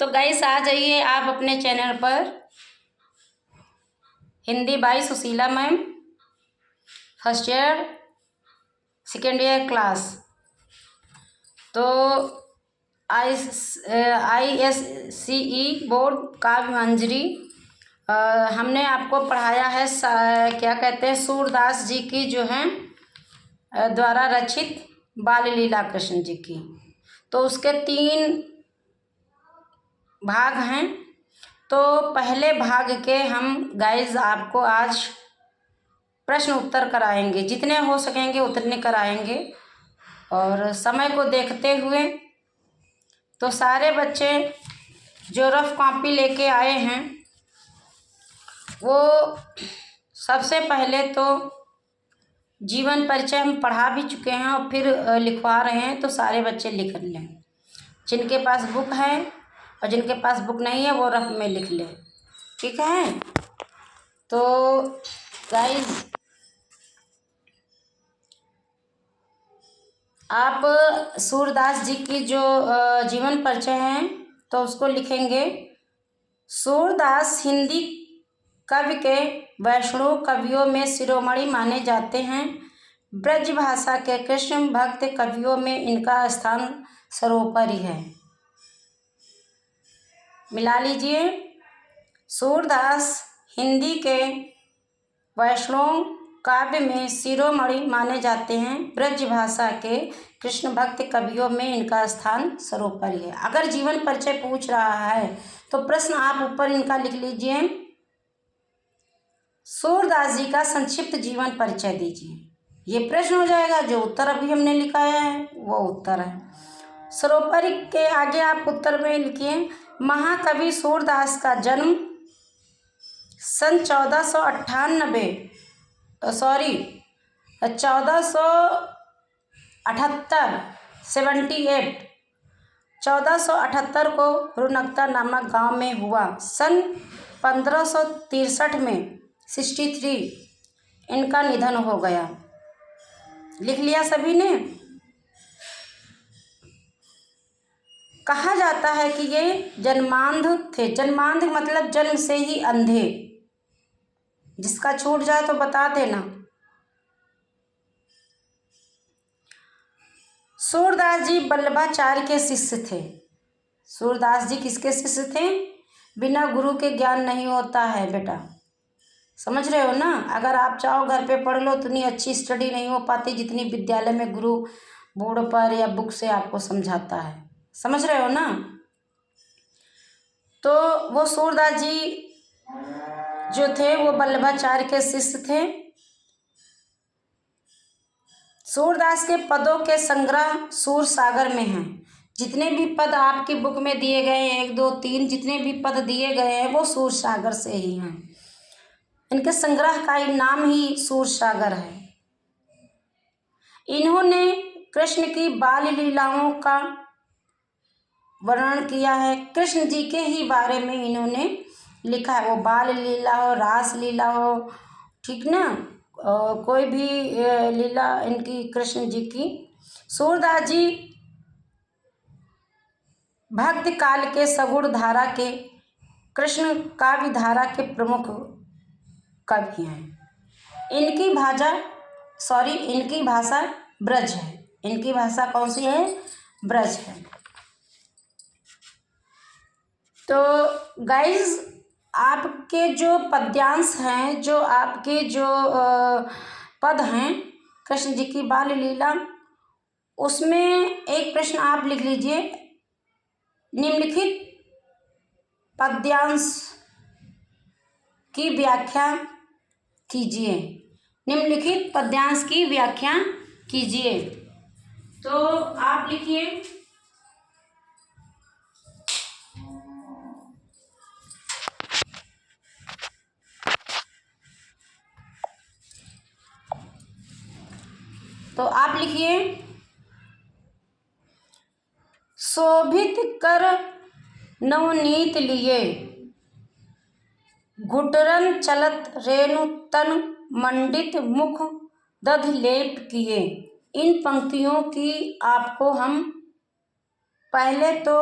तो गाइस आ जाइए आप अपने चैनल पर Hindi by Sushila ma'am, first year second year class. तो ISCE बोर्ड काव्य मंजरी हमने आपको पढ़ाया है क्या कहते हैं सूरदास जी की जो है द्वारा रचित बाल लीला कृष्ण जी की। तो उसके 3 भाग हैं। तो पहले भाग के हम गाइज आपको आज प्रश्न उत्तर कराएंगे, जितने हो सकेंगे उतने कराएंगे। और समय को देखते हुए तो सारे बच्चे जो रफ कॉपी लेके आए हैं वो सबसे पहले तो जीवन परिचय हम पढ़ा भी चुके हैं और फिर लिखवा रहे हैं, तो सारे बच्चे लिख लें। जिनके पास बुक है और जिनके पास बुक नहीं है वो रफ में लिख ले, ठीक है। तो गाइज आप सूरदास जी की जो जीवन परिचय है तो उसको लिखेंगे। सूरदास हिंदी कवि के वैष्णव कवियों में शिरोमणि माने जाते हैं। ब्रज भाषा के कृष्ण भक्त कवियों में इनका स्थान सर्वोपरि है। मिला लीजिए। सूरदास हिंदी के वैष्णव काव्य में शिरोमणि माने जाते हैं। ब्रज भाषा के कृष्ण भक्त कवियों में इनका स्थान सर्वोपरि है। अगर जीवन परिचय पूछ रहा है तो प्रश्न आप ऊपर इनका लिख लीजिए। सूरदास जी का संक्षिप्त जीवन परिचय दीजिए, ये प्रश्न हो जाएगा। जो उत्तर अभी हमने लिखाया है वो उत्तर है। सर्वोपरि के आगे आप उत्तर में लिखिए। महाकवि सूरदास का जन्म सन 1478 1478 को रुनकता नामक गांव में हुआ। सन 1563 में 63 इनका निधन हो गया। लिख लिया सभी ने। कहा जाता है कि ये जन्मांध थे। जन्मांध मतलब जन्म से ही अंधे। जिसका छूट जाए तो बता देना। सूरदास जी वल्लभाचार्य के शिष्य थे। सूरदास जी किसके शिष्य थे? बिना गुरु के ज्ञान नहीं होता है बेटा, समझ रहे हो ना। अगर आप चाहो घर पे पढ़ लो, उतनी अच्छी स्टडी नहीं हो पाती जितनी विद्यालय में गुरु बोर्ड पर या बुक से आपको समझाता है, समझ रहे हो ना। तो वो सूरदास जी जो थे वो वल्लभाचार्य के शिष्य थे। सूरदास के पदों के संग्रह सूर सागर में हैं। जितने भी पद आपकी बुक में दिए गए हैं, 1 2 3 जितने भी पद दिए गए हैं वो सूर सागर से ही हैं। इनके संग्रह का नाम ही सूर सागर है। इन्होंने कृष्ण की बाल लीलाओं का वर्णन किया है। कृष्ण जी के ही बारे में इन्होंने लिखा है। वो बाल लीला हो, रास लीला हो, ठीक ना, कोई भी लीला इनकी कृष्ण जी की। सूरदास जी भक्त काल के सगुण धारा के कृष्ण काव्य धारा के प्रमुख कवि हैं। इनकी भाषा ब्रज है। इनकी भाषा कौन सी है? ब्रज है। तो गाइज आपके जो पद्यांश हैं, जो आपके जो पद हैं कृष्ण जी की बाल लीला, उसमें एक प्रश्न आप लिख लीजिए। निम्नलिखित पद्यांश की व्याख्या कीजिए। निम्नलिखित पद्यांश की व्याख्या कीजिए। तो आप लिखिए। तो आप लिखिए। शोभित कर नवनीत लिए, घुटरन चलत रेणु तन मंडित मुख दध लेप किए। इन पंक्तियों की आपको हम पहले तो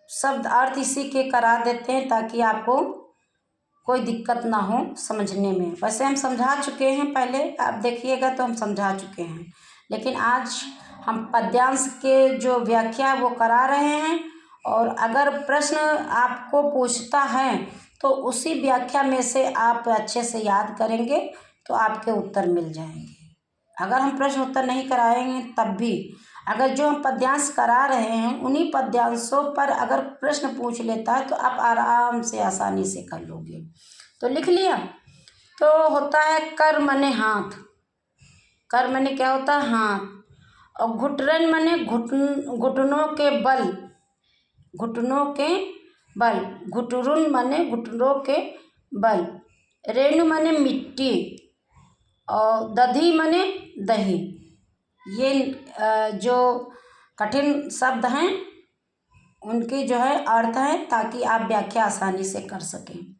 शब्द अर्थ इसी के करा देते हैं ताकि आपको कोई दिक्कत ना हो समझने में। वैसे हम समझा चुके हैं पहले, आप देखिएगा तो हम समझा चुके हैं, लेकिन आज हम पद्यांश के जो व्याख्या है वो करा रहे हैं। और अगर प्रश्न आपको पूछता है तो उसी व्याख्या में से आप अच्छे से याद करेंगे तो आपके उत्तर मिल जाएंगे। अगर हम प्रश्न उत्तर नहीं कराएंगे तब भी, अगर जो हम पद्यांश करा रहे हैं उन्हीं पद्यांशों पर अगर प्रश्न पूछ लेता है तो आप आराम से आसानी से कर लोगे। तो लिख लिया। तो होता है कर मने हाथ, कर मने क्या होता है हाथ, और घुटरन मने घुटनों के बल, घुटनों के बल, घुटरुन मने घुटनों के बल, रेणु मने मिट्टी, और दधी मने दही। ये जो कठिन शब्द हैं उनके जो है अर्थ है ताकि आप व्याख्या आसानी से कर सकें।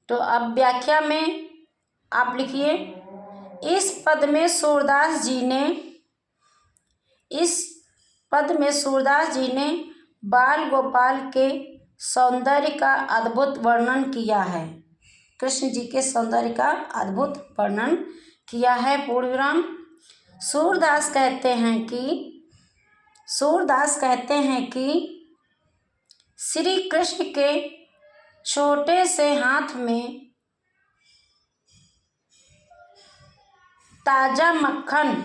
तो अब व्याख्या में आप लिखिए, इस पद में सूरदास जी ने बाल गोपाल के सौंदर्य का अद्भुत वर्णन किया है। कृष्ण जी के सौंदर्य का अद्भुत वर्णन किया है। पूर्ण विराम। सूरदास कहते हैं कि श्री कृष्ण के छोटे से हाथ में ताजा मक्खन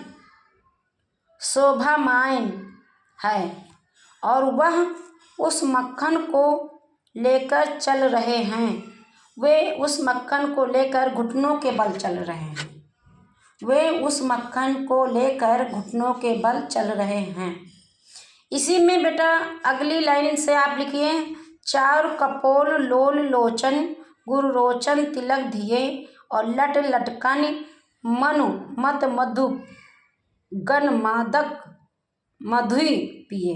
शोभामायन है और वह उस मक्खन को लेकर चल रहे हैं। वे उस मक्खन को लेकर घुटनों के बल चल रहे हैं। वे उस मक्खन को लेकर घुटनों के बल चल रहे हैं। इसी में बेटा अगली लाइन से आप लिखिए, चार कपोल लोल लोचन गुरु रोचन तिलक दिए और लट लटकन मनु मत मधु गन मादक मधुई पिए।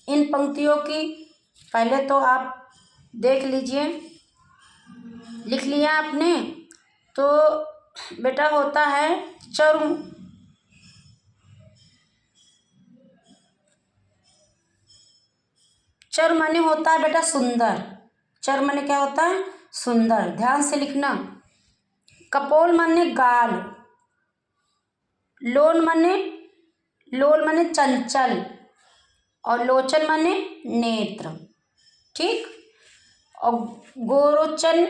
इन पंक्तियों की पहले तो आप देख लीजिए। लिख लिया आपने? तो बेटा होता है चर माने होता है बेटा सुंदर। चर माने क्या होता है? सुंदर। ध्यान से लिखना। कपोल माने गाल, लोल माने चंचल, और लोचन माने नेत्र। ठीक। और गोरोचन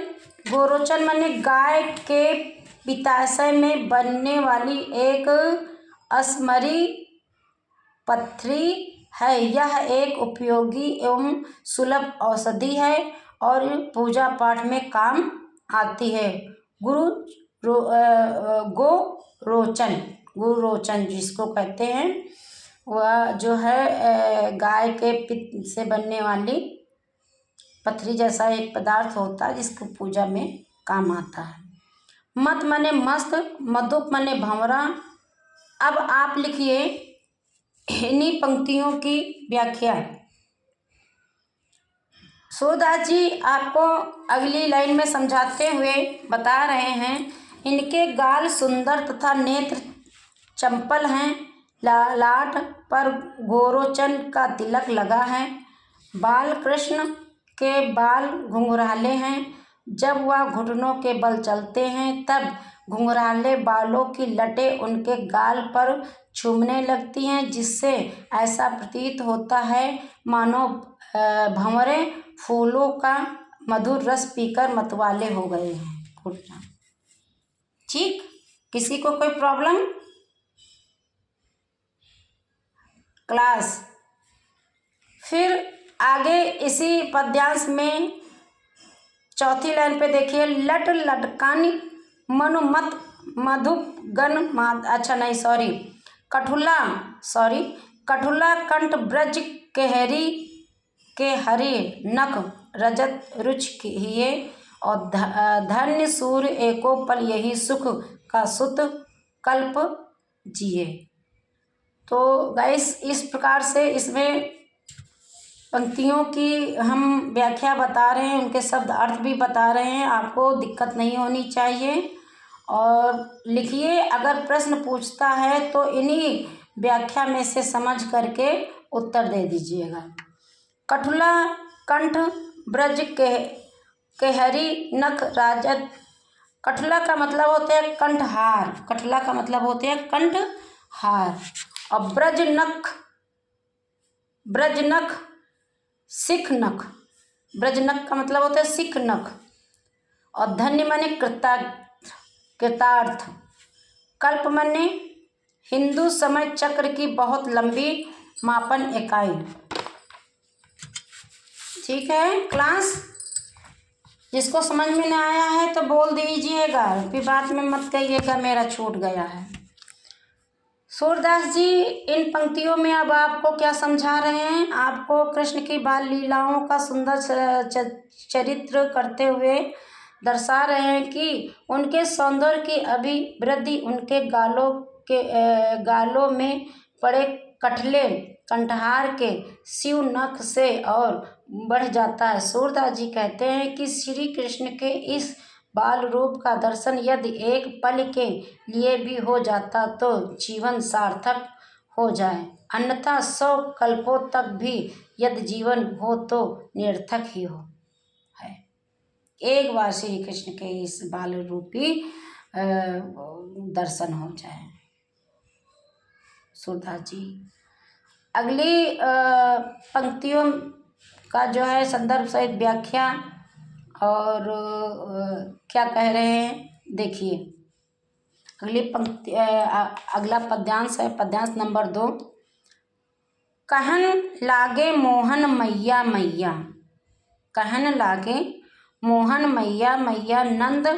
माने गाय के पित्ताशय में बनने वाली एक असमरी पथरी है। यह एक उपयोगी एवं सुलभ औषधि है और पूजा पाठ में काम आती है। गुरुरोचन जिसको कहते हैं, वह जो है गाय के पित्त से बनने वाली पथरी जैसा एक पदार्थ होता है जिसको पूजा में काम आता है। मत माने मस्त, मधुप माने भंवरा। अब आप लिखिए इन्हीं पंक्तियों की व्याख्या। सूरदास जी आपको अगली लाइन में समझाते हुए बता रहे हैं, इनके गाल सुंदर तथा नेत्र चंपल हैं, लाट पर गोरोचन का तिलक लगा है, बाल कृष्ण के बाल घुंघराले हैं। जब वह घुटनों के बल चलते हैं तब घुंघराले बालों की लटें उनके गाल पर चूमने लगती हैं, जिससे ऐसा प्रतीत होता है मानो भंवरे फूलों का मधुर रस पीकर मतवाले हो गए हैं। ठीक। किसी को कोई प्रॉब्लम? क्लास। फिर आगे इसी पद्यांश में चौथी लाइन पे देखिए, लट लटकानी मनुमत मधु गन अच्छा नहीं सॉरी कठुला कंठ ब्रज केहरी के हरे नख रजत रुच किए और धन्य सूर्य एको पल यही सुख का सुत कल्प जिए। तो गाइस इस प्रकार से इसमें पंक्तियों की हम व्याख्या बता रहे हैं, उनके शब्द अर्थ भी बता रहे हैं, आपको दिक्कत नहीं होनी चाहिए। और लिखिए, अगर प्रश्न पूछता है तो इन्हीं व्याख्या में से समझ करके उत्तर दे दीजिएगा। कठुला कंठ ब्रज के केहरी नख राजद। कठुला का मतलब होते हैं कंठहार, कठुला का मतलब होते हैं कंठहार। और ब्रजनख सिख नख, ब्रजनख का मतलब होता है सिख नख। और धन्य माने कृतार्थ। कल्प माने हिंदू समय चक्र की बहुत लंबी मापन इकाई। ठीक है क्लास, जिसको समझ में नहीं आया है तो बोल दीजिएगा, फिर बाद में मत कहिएगा मेरा छूट गया है। सूरदास जी इन पंक्तियों में अब आपको क्या समझा रहे हैं? आपको कृष्ण की बाल लीलाओं का सुंदर चरित्र करते हुए दर्शा रहे हैं कि उनके सौंदर्य की अभिवृद्धि उनके गालों में पड़े कठले कंठहार के शिव नख से और बढ़ जाता है। सूरदास जी कहते हैं कि श्री कृष्ण के इस बाल रूप का दर्शन यदि एक पल के लिए भी हो जाता तो जीवन सार्थक हो जाए, अन्यथा 100 कल्पों तक भी यदि जीवन हो तो निरर्थक ही हो है। एक बार श्री कृष्ण के इस बाल रूपी दर्शन हो जाए। सूरदास जी अगली पंक्तियों का जो है संदर्भ सहित व्याख्या और क्या कह रहे हैं देखिए। अगली पंक्ति अगला पद्यांश है, पद्यांश नंबर 2। कहन लागे मोहन मैया मैया, कहन लागे मोहन मैया मैया, नंद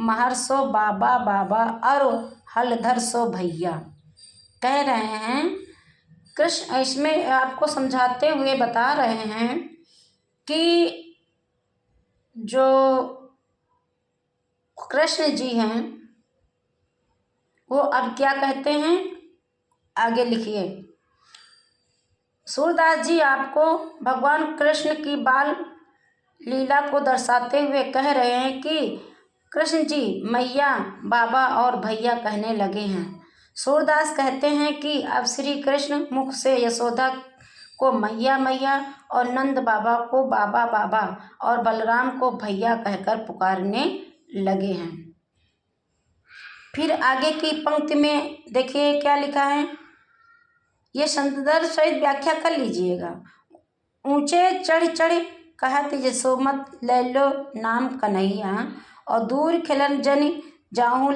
महर सो बाबा बाबा, और हलधर सो भैया। कह रहे हैं कृष्ण इसमें आपको समझाते हुए बता रहे हैं कि जो कृष्ण जी हैं वो अब क्या कहते हैं, आगे लिखिए। सूरदास जी आपको भगवान कृष्ण की बाल लीला को दर्शाते हुए कह रहे हैं कि कृष्ण जी मैया बाबा और भैया कहने लगे हैं। सूरदास कहते हैं कि अब श्री कृष्ण मुख से यशोदा को मैया मैया और नंद बाबा को बाबा बाबा और बलराम को भैया कहकर पुकारने लगे हैं। फिर आगे की पंक्ति में देखिए क्या लिखा है, ये संदर्भ सहित व्याख्या कर लीजिएगा। ऊंचे चढ़ चढ़ कहत यशोमत लैलो नाम कन्हैया, और दूर खिलन जन जाहूँ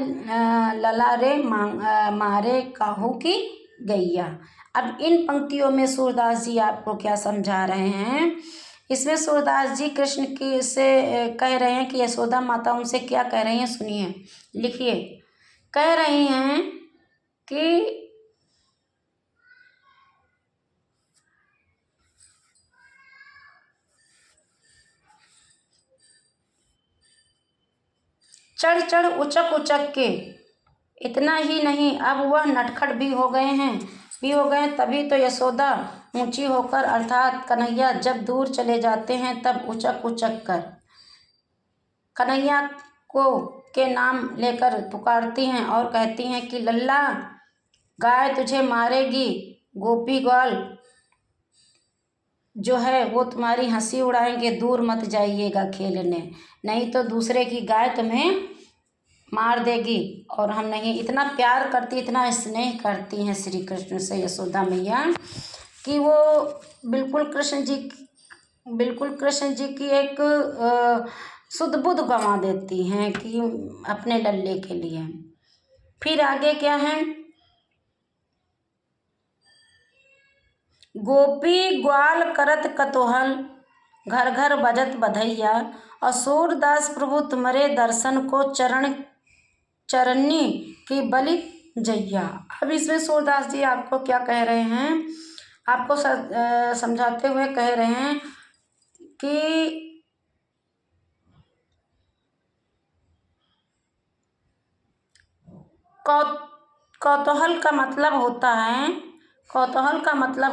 लला रे मारे काहू की गैया। अब इन पंक्तियों में सूरदास जी आपको क्या समझा रहे हैं? इसमें सूरदास जी कृष्ण की से कह रहे हैं कि यशोदा माता उनसे क्या कह रही हैं, सुनिए लिखिए। कह रही हैं कि चढ़ चढ़ उचक उचक के, इतना ही नहीं अब वह नटखट भी हो गए हैं, तभी तो यशोदा ऊंची होकर अर्थात कन्हैया जब दूर चले जाते हैं तब उचक उचक कर कन्हैया को के नाम लेकर पुकारती हैं और कहती हैं कि लल्ला गाय तुझे मारेगी, गोपी ग्वाल जो है वो तुम्हारी हंसी उड़ाएंगे, दूर मत जाइएगा खेलने, नहीं तो दूसरे की गाय तुम्हें मार देगी। और हम नहीं, इतना प्यार करती, इतना स्नेह करती हैं श्री कृष्ण से यशोदा मैया कि वो बिल्कुल कृष्ण जी की एक शुद्ध बुद्ध गंवा देती हैं कि अपने लल्ले के लिए। फिर आगे क्या है, गोपी ग्वाल करत कतूहल, घर घर बजत बधैया, और सूरदास प्रभु तुम्हारे दर्शन को चरनी की बलि जैया। अब इसमें सूरदास जी आपको क्या कह रहे हैं, आपको समझाते हुए कह रहे हैं कि कौतूहल का मतलब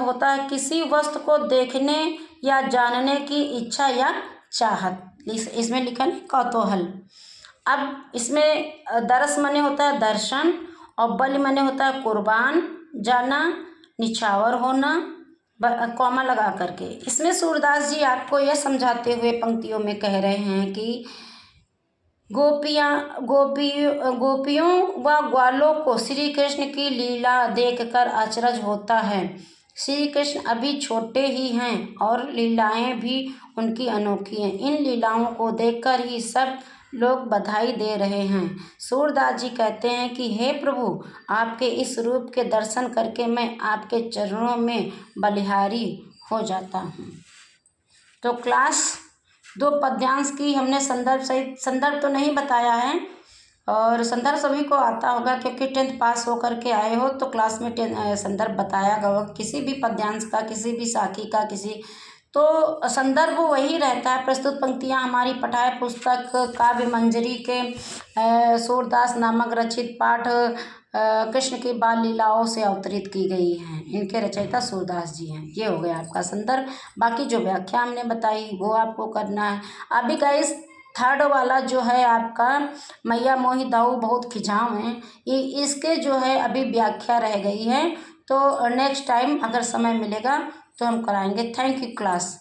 होता है किसी वस्तु को देखने या जानने की इच्छा या चाहत, इसमें लिखा है कौतूहल। अब इसमें दरस माने होता है दर्शन, और बलि माने होता है कुर्बान जाना, निछावर होना, कॉमा लगा करके। इसमें सूरदास जी आपको यह समझाते हुए पंक्तियों में कह रहे हैं कि गोपियों व ग्वालों को श्री कृष्ण की लीला देखकर अचरज होता है। श्री कृष्ण अभी छोटे ही हैं और लीलाएं भी उनकी अनोखी हैं। इन लीलाओं को देखकर ही सब लोग बधाई दे रहे हैं। सूरदास जी कहते हैं कि हे प्रभु, आपके इस रूप के दर्शन करके मैं आपके चरणों में बलिहारी हो जाता हूँ। तो क्लास 2 पद्यांश की हमने संदर्भ तो नहीं बताया है, और संदर्भ सभी को आता होगा क्योंकि 10th पास होकर के आए हो, तो क्लास में संदर्भ बताया गया होगा किसी भी पद्यांश का, किसी भी साखी का, तो संदर्भ वही रहता है। प्रस्तुत पंक्तियाँ हमारी पठाय पुस्तक काव्य मंजरी के सूरदास नामक रचित पाठ कृष्ण की बाल लीलाओं से अवतरित की गई हैं। इनके रचयिता सूरदास जी हैं। ये हो गया आपका संदर्भ। बाकी जो व्याख्या हमने बताई वो आपको करना है। अभी गाइस 3rd वाला जो है आपका मैया मोहि दाऊ बहुत खिंचाव हैं, ये इसके जो है अभी व्याख्या रह गई है। तो नेक्स्ट टाइम अगर समय मिलेगा तो हम कराएंगे। Thank you class.